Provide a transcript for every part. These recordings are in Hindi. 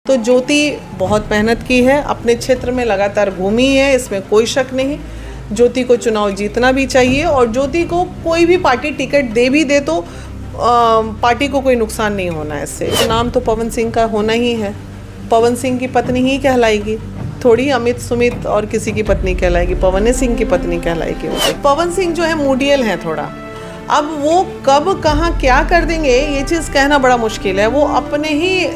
तो ज्योति बहुत मेहनत की है, अपने क्षेत्र में लगातार घूमी है, इसमें कोई शक नहीं। ज्योति को चुनाव जीतना भी चाहिए और ज्योति को कोई भी पार्टी टिकट दे भी दे तो पार्टी को कोई नुकसान नहीं होना है इससे। नाम तो पवन सिंह का होना ही है, पवन सिंह की पत्नी ही कहलाएगी, थोड़ी अमित सुमित और किसी की पत्नी कहलाएगी, पवन सिंह की पत्नी कहलाएगी। पवन सिंह जो है मूडियल है थोड़ा, अब वो कब कहाँ क्या कर देंगे ये चीज़ कहना बड़ा मुश्किल है। वो अपने ही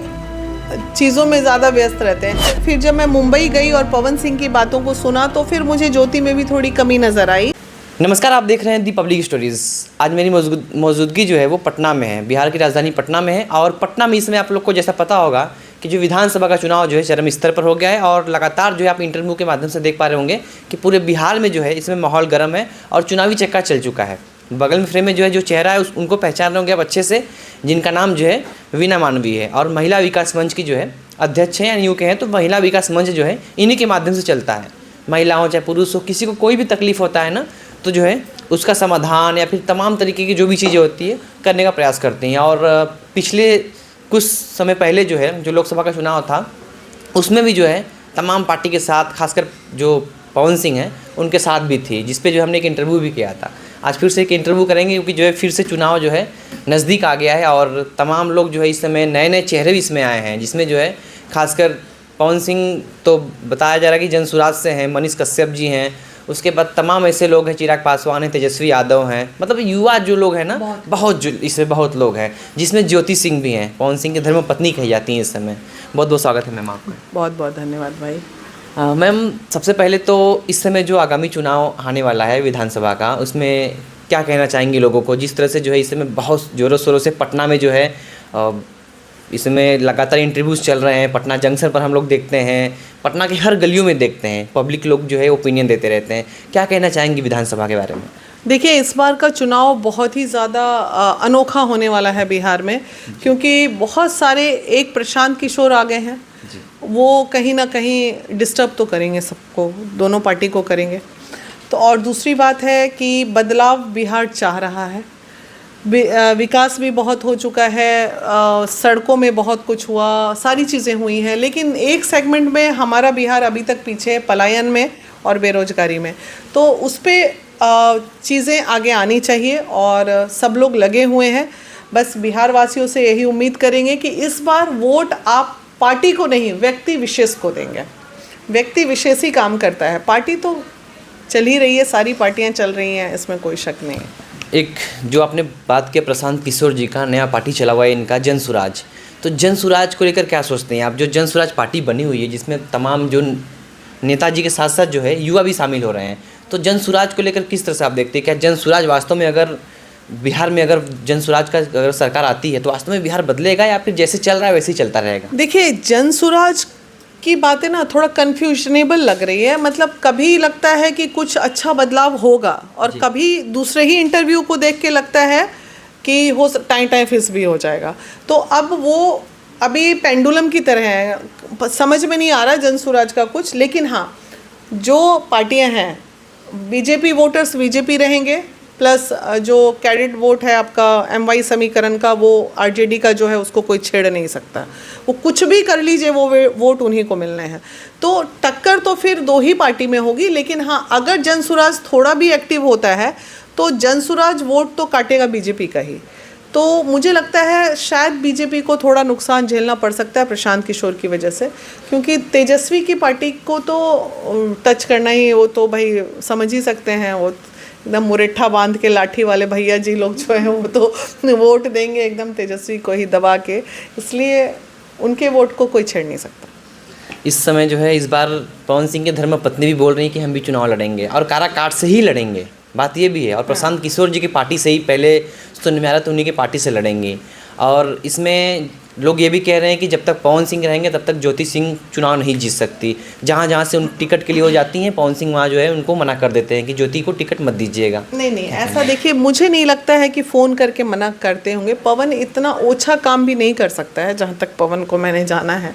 चीज़ों में ज़्यादा व्यस्त रहते हैं। फिर जब मैं मुंबई गई और पवन सिंह की बातों को सुना तो फिर मुझे ज्योति में भी थोड़ी कमी नज़र आई। नमस्कार, आप देख रहे हैं दी पब्लिक स्टोरीज़। आज मेरी मौजूदगी जो है वो पटना में है, बिहार की राजधानी पटना में है। और पटना में इसमें आप लोग को जैसा पता होगा कि जो विधानसभा का चुनाव जो है चरम स्तर पर हो गया है और लगातार जो है आप इंटरव्यू के माध्यम से देख पा रहे होंगे कि पूरे बिहार में जो है इसमें माहौल गर्म है और चुनावी चक्का चल चुका है। बगल में फ्रेम में जो है जो चेहरा है उनको पहचान रहे होंगे आप अच्छे से, जिनका नाम जो है वीना मानवी है और महिला विकास मंच की जो है अध्यक्ष हैं, यानी यूँ कहें तो महिला विकास मंच जो है इन्हीं के माध्यम से चलता है। महिलाओं चाहे पुरुष हो, किसी को कोई भी तकलीफ़ होता है ना तो जो है उसका समाधान या फिर तमाम तरीके की जो भी चीज़ें होती है करने का प्रयास करते हैं। और पिछले कुछ समय पहले जो है जो लोकसभा का चुनाव था उसमें भी जो है तमाम पार्टी के साथ, खासकर जो पवन सिंह हैं उनके साथ भी थी, जिस पे जो हमने एक इंटरव्यू भी किया था। आज फिर से एक इंटरव्यू करेंगे क्योंकि जो है फिर से चुनाव जो है नज़दीक आ गया है और तमाम लोग जो है इस समय नए नए चेहरे भी इसमें आए हैं, जिसमें जो है खासकर पवन सिंह तो बताया जा रहा है कि जनसुराज से हैं, मनीष कश्यप जी हैं, उसके बाद तमाम ऐसे लोग हैं, चिराग पासवान हैं, तेजस्वी यादव हैं, मतलब युवा जो लोग हैं ना बहुत इसमें बहुत लोग हैं, जिसमें ज्योति सिंह भी हैं, पवन सिंह की धर्मपत्नी कही जाती हैं इस समय। बहुत बहुत स्वागत है मैम आपका। बहुत बहुत धन्यवाद भाई। मैम, सबसे पहले तो इस समय जो आगामी चुनाव आने वाला है विधानसभा का, उसमें क्या कहना चाहेंगे लोगों को? जिस तरह से जो है इस समय बहुत ज़ोरों शोरों से पटना में जो है इस समय लगातार इंटरव्यूज़ चल रहे हैं, पटना जंक्शन पर हम लोग देखते हैं, पटना की हर गलियों में देखते हैं, पब्लिक लोग जो है ओपिनियन देते रहते हैं। क्या कहना चाहेंगे विधानसभा के बारे में? देखिए, इस बार का चुनाव बहुत ही ज़्यादा अनोखा होने वाला है बिहार में, क्योंकि बहुत सारे एक प्रशांत किशोर आ गए हैं, वो कहीं ना कहीं डिस्टर्ब तो करेंगे सबको, दोनों पार्टी को करेंगे। तो और दूसरी बात है कि बदलाव बिहार चाह रहा है, विकास भी बहुत हो चुका है, सड़कों में बहुत कुछ हुआ, सारी चीज़ें हुई हैं, लेकिन एक सेगमेंट में हमारा बिहार अभी तक पीछे है, पलायन में और बेरोजगारी में। तो उस पर चीज़ें आगे आनी चाहिए और सब लोग लगे हुए हैं। बस बिहार वासियों से यही उम्मीद करेंगे कि इस बार वोट आप पार्टी को नहीं, व्यक्ति विशेष को देंगे। व्यक्ति विशेष ही काम करता है, पार्टी तो चल ही रही है, सारी पार्टियां चल रही हैं, इसमें कोई शक नहीं है। एक जो आपने बात किया प्रशांत किशोर जी का, नया पार्टी चला हुआ है इनका जनसुराज, तो जनसुराज को लेकर क्या सोचते हैं आप? जो जनसुराज पार्टी बनी हुई है जिसमें तमाम जो नेताजी के साथ साथ जो है युवा भी शामिल हो रहे हैं, तो जनसुराज को लेकर किस तरह से आप देखते हैं? क्या जनसुराज वास्तव में अगर बिहार में अगर जनसुराज का अगर सरकार आती है तो वास्तव में बिहार बदलेगा या फिर जैसे चल रहा है वैसे ही चलता रहेगा? देखिए, जनसुराज की बातें ना थोड़ा कन्फ्यूजनेबल लग रही है। मतलब कभी लगता है कि कुछ अच्छा बदलाव होगा और कभी दूसरे ही इंटरव्यू को देख के लगता है कि हो टाइम फिक्स भी हो जाएगा। तो अब वो अभी पेंडुलम की तरह है, समझ में नहीं आ रहा जनसुराज का कुछ। लेकिन हाँ, जो पार्टियां हैं, बीजेपी वोटर्स बीजेपी रहेंगे, प्लस जो कैडेट वोट है आपका MY समीकरण का, वो RJD का जो है उसको कोई छेड़ नहीं सकता, वो कुछ भी कर लीजिए, वो वोट उन्हीं को मिलने हैं। तो टक्कर तो फिर दो ही पार्टी में होगी। लेकिन हाँ, अगर जनसुराज थोड़ा भी एक्टिव होता है तो जनसुराज वोट तो काटेगा बीजेपी का ही। तो मुझे लगता है शायद बीजेपी को थोड़ा नुकसान झेलना पड़ सकता है प्रशांत किशोर की वजह से, क्योंकि तेजस्वी की पार्टी को तो टच करना ही, वो तो भाई समझ ही सकते हैं, वो एकदम मुरेठा बांध के लाठी वाले भैया जी लोग जो हैं वो तो वोट देंगे एकदम तेजस्वी को ही दबा के, इसलिए उनके वोट को कोई छेड़ नहीं सकता। इस समय जो है इस बार पवन सिंह की धर्मपत्नी भी बोल रही है कि हम भी चुनाव लड़ेंगे और काराकाट से ही लड़ेंगे, बात ये भी है। और प्रशांत किशोर जी की पार्टी से ही पहले सुनने में आ रहा तो उन्हीं की पार्टी से लड़ेंगे। और इसमें लोग ये भी कह रहे हैं कि जब तक पवन सिंह रहेंगे तब तक ज्योति सिंह चुनाव नहीं जीत सकती। जहाँ जहाँ से उन टिकट के लिए हो जाती हैं, पवन सिंह वहाँ जो है उनको मना कर देते हैं कि ज्योति को टिकट मत दीजिएगा। नहीं, ऐसा देखिए, मुझे नहीं लगता है कि फ़ोन करके मना करते होंगे। पवन इतना ओछा काम भी नहीं कर सकता है, जहाँ तक पवन को मैंने जाना है।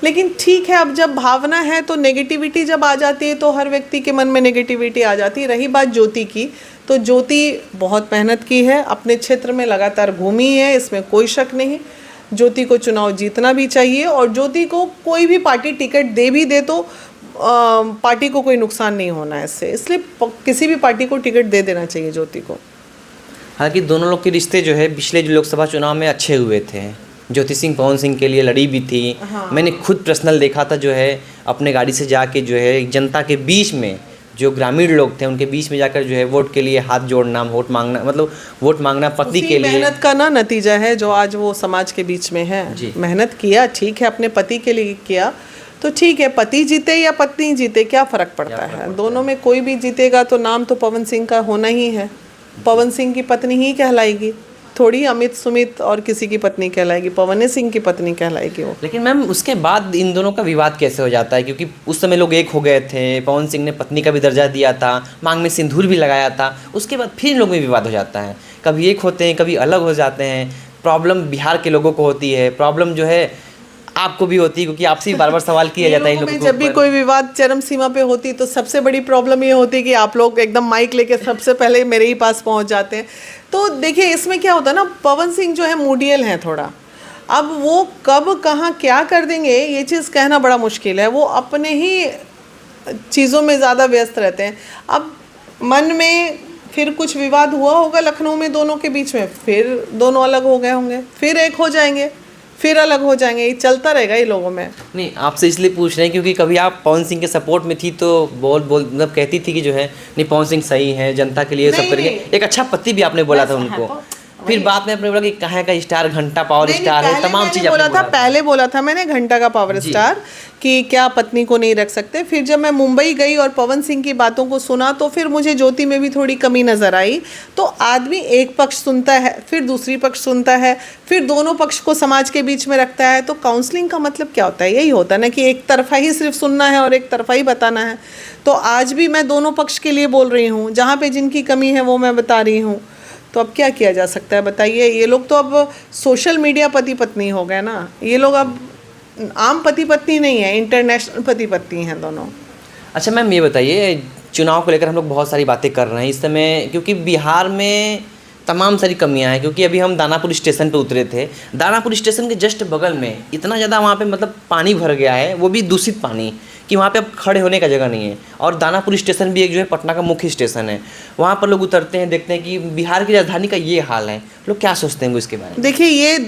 लेकिन ठीक है, अब जब भावना है तो नेगेटिविटी जब आ जाती है तो हर व्यक्ति के मन में नेगेटिविटी आ जाती है। रही बात ज्योति की, तो ज्योति बहुत मेहनत की है, अपने क्षेत्र में लगातार घूमी है, इसमें कोई शक नहीं। ज्योति को चुनाव जीतना भी चाहिए, और ज्योति को कोई भी पार्टी टिकट दे तो पार्टी को कोई नुकसान नहीं होना है इससे, इसलिए किसी भी पार्टी को टिकट दे देना चाहिए ज्योति को। हालांकि दोनों लोग के रिश्ते जो है पिछले जो लोकसभा चुनाव में अच्छे हुए थे। ज्योति सिंह पवन सिंह के लिए लड़ी भी थी। हाँ। मैंने खुद पर्सनल देखा था, जो है अपने गाड़ी से जाके जो है जनता के बीच में, जो ग्रामीण लोग थे उनके बीच में जाकर जो है वोट के लिए हाथ जोड़ना, वोट मांगना, मतलब वोट मांगना पति के लिए। मेहनत का ना नतीजा है जो आज वो समाज के बीच में है। मेहनत किया, ठीक है, अपने पति के लिए किया तो ठीक है, पति जीते या पत्नी जीते क्या फ़र्क पड़ता है, दोनों में कोई भी जीतेगा तो नाम तो पवन सिंह का होना ही है। पवन सिंह की पत्नी ही कहलाएगी, थोड़ी अमित सुमित और किसी की पत्नी कहलाएगी, पवन सिंह की पत्नी कहलाएगी वो। लेकिन मैम उसके बाद इन दोनों का विवाद कैसे हो जाता है, क्योंकि उस समय लोग एक हो गए थे, पवन सिंह ने पत्नी का भी दर्जा दिया था, मांग में सिंदूर भी लगाया था, उसके बाद फिर इन लोगों में विवाद हो जाता है, कभी एक होते हैं कभी अलग हो जाते हैं। प्रॉब्लम बिहार के लोगों को होती है, प्रॉब्लम जो है आपको भी होती है, क्योंकि आपसे भी बार बार सवाल किया जाता है इन लोगों को। जब भी कोई विवाद चरम सीमा पे होती तो सबसे बड़ी प्रॉब्लम ये होती है कि आप लोग एकदम माइक लेके सबसे पहले मेरे ही पास पहुंच जाते हैं। तो देखिए इसमें क्या होता है ना, पवन सिंह जो है मूडियल हैं थोड़ा, अब वो कब कहाँ क्या कर देंगे ये चीज़ कहना बड़ा मुश्किल है, वो अपने ही चीज़ों में ज़्यादा व्यस्त रहते हैं। अब मन में फिर कुछ विवाद हुआ होगा लखनऊ में दोनों के बीच में, फिर दोनों अलग हो गए होंगे, फिर एक हो जाएंगे, फिर अलग हो जाएंगे, ये चलता रहेगा ये लोगों में। नहीं, आपसे इसलिए पूछ रहे हैं क्योंकि कभी आप पवन सिंह के सपोर्ट में थी तो मतलब कहती थी कि जो है नहीं पवन सिंह सही है, जनता के लिए सब करेंगे, एक अच्छा पति भी आपने बोला था उनको। फिर बाद में आपने बोला कि कहाँ का स्टार, घंटा पावर स्टार है, तमाम चीज़ बोला था। पहले बोला था मैंने घंटा का पावर स्टार कि क्या पत्नी को नहीं रख सकते। फिर जब मैं मुंबई गई और पवन सिंह की बातों को सुना तो फिर मुझे ज्योति में भी थोड़ी कमी नज़र आई। तो आदमी एक पक्ष सुनता है, फिर दूसरी पक्ष सुनता है, फिर दोनों पक्ष को समाज के बीच में रखता है। तो काउंसलिंग का मतलब क्या होता है, यही होता है ना कि एक तरफा ही सिर्फ सुनना है और एक तरफा ही बताना है। तो आज भी मैं दोनों पक्ष के लिए बोल रही हूँ, जहाँ पे जिनकी कमी है वो मैं बता रही हूँ। तो अब क्या किया जा सकता है बताइए। ये लोग तो अब सोशल मीडिया पति पत्नी हो गए ना, ये लोग अब आम पति पत्नी नहीं है, इंटरनेशनल पति पत्नी हैं दोनों। अच्छा मैम ये बताइए, चुनाव को लेकर हम लोग बहुत सारी बातें कर रहे हैं इस समय, क्योंकि बिहार में तमाम सारी कमियां हैं। क्योंकि अभी हम दानापुर स्टेशन पे उतरे थे, दानापुर स्टेशन के जस्ट बगल में इतना ज़्यादा वहाँ पे मतलब पानी भर गया है, वो भी दूषित पानी, कि वहाँ पे अब खड़े होने का जगह नहीं है। और दानापुर स्टेशन भी एक जो है पटना का मुख्य स्टेशन है, वहाँ पर लोग उतरते हैं, देखते हैं कि बिहार की राजधानी का ये हाल है। लोग क्या सोचते हैं इसके बारे में? देखिए ये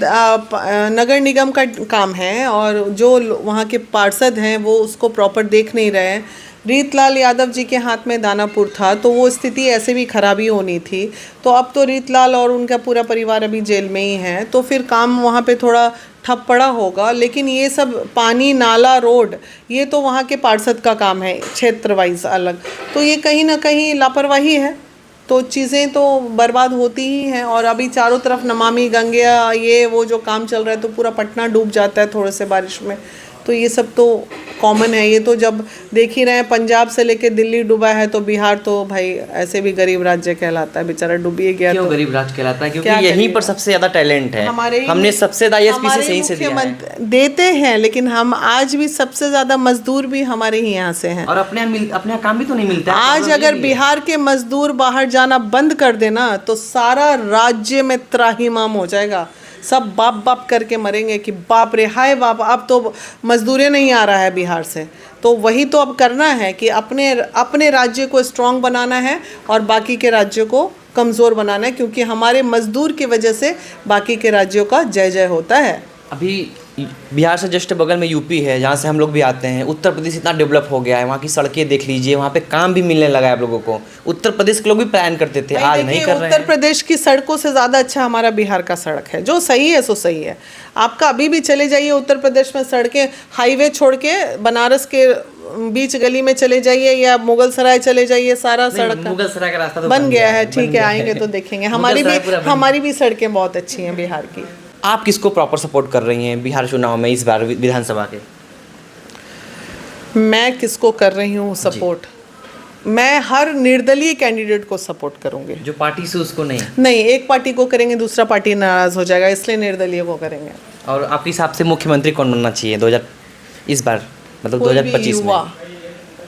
नगर निगम का काम है और जो वहाँ के पार्षद हैं वो उसको प्रॉपर देख नहीं रहे हैं। रीतलाल यादव जी के हाथ में दानापुर था तो वो स्थिति ऐसे भी खराबी होनी थी। तो अब तो रीतलाल और उनका पूरा परिवार अभी जेल में ही है, तो फिर काम वहाँ पे थोड़ा ठप पड़ा होगा। लेकिन ये सब पानी, नाला, रोड, ये तो वहाँ के पार्षद का काम है, क्षेत्र वाइज अलग। तो ये कहीं ना कहीं लापरवाही है, तो चीज़ें तो बर्बाद होती ही हैं। और अभी चारों तरफ नमामि गंगा ये वो जो काम चल रहा है, तो पूरा पटना डूब जाता है थोड़े से बारिश में। तो ये सब तो कॉमन है। ये तो जब देख ही रहे हैं, पंजाब से लेके दिल्ली डूबा है, तो बिहार तो भाई ऐसे भी गरीब राज्य कहलाता है, बेचारा डूब ही गया। क्यों तो गरीब राज्य कहलाता है? क्योंकि यहीं पर सबसे ज़्यादा टैलेंट है। हमने सबसे ज़्यादा ISP से सही से दिया है। देते हैं, लेकिन हम आज भी सबसे ज़्यादा मजदूर भी हमारे ही यहाँ से हैं। और अपने यहाँ काम भी तो नहीं मिलता है। आज अगर बिहार के मजदूर बाहर जाना बंद कर देना तो सारा राज्य में त्राहिमाम हो जाएगा। सब बाप बाप करके मरेंगे कि बाप रे, हाय बाप, अब तो मजदूरें नहीं आ रहा है बिहार से। तो वही तो अब करना है कि अपने राज्य को स्ट्रांग बनाना है और बाकी के राज्यों को कमज़ोर बनाना है, क्योंकि हमारे मजदूर की वजह से बाकी के राज्यों का जय जय होता है। अभी बिहार से जस्ट बगल में यूपी है, जहाँ से हम लोग भी आते हैं। उत्तर प्रदेश इतना डेवलप हो गया है, वहाँ की सड़कें देख लीजिए, वहाँ पे काम भी मिलने लगा है आप लोगों को। उत्तर प्रदेश के लोग भी प्लान करते थे, आज नहीं कर रहे हैं। उत्तर प्रदेश की सड़कों से ज़्यादा अच्छा हमारा बिहार का सड़क है। जो सही है सो सही है। आपका अभी भी चले जाइए उत्तर प्रदेश में, सड़कें हाईवे छोड़ के बनारस के बीच गली में चले जाइए या मुगल सराय चले जाइए, सारा सड़क मुगल सराय का रास्ता तो बन गया है। ठीक है, आएंगे तो देखेंगे। हमारी भी सड़कें बहुत अच्छी हैं बिहार की। आप किसको प्रॉपर सपोर्ट कर रही हैं बिहार चुनाव में इस बार विधानसभा के? मैं किसको कर रही हूँ सपोर्ट? मैं हर निर्दलीय कैंडिडेट को सपोर्ट करूँगी। जो पार्टी से उसको नहीं, एक पार्टी को करेंगे दूसरा पार्टी नाराज़ हो जाएगा, इसलिए निर्दलीय को करेंगे। और आपके हिसाब से मुख्यमंत्री कौन बनना चाहिए इस बार, मतलब 2025 में?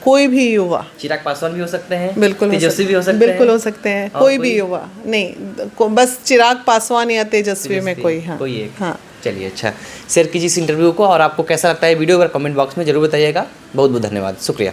कोई भी युवा। चिराग पासवान भी हो सकते हैं, बिल्कुल तेजस्वी भी हो सकते हैं, बिल्कुल हो सकते हैं। कोई भी युवा नहीं, बस चिराग पासवान या तेजस्वी में कोई। हाँ, कोई एक। हाँ। चलिए, अच्छा, शेयर कीजिए इस इंटरव्यू को, और आपको कैसा लगता है वीडियो, अगर कमेंट बॉक्स में ज़रूर बताइएगा। बहुत बहुत धन्यवाद, शुक्रिया।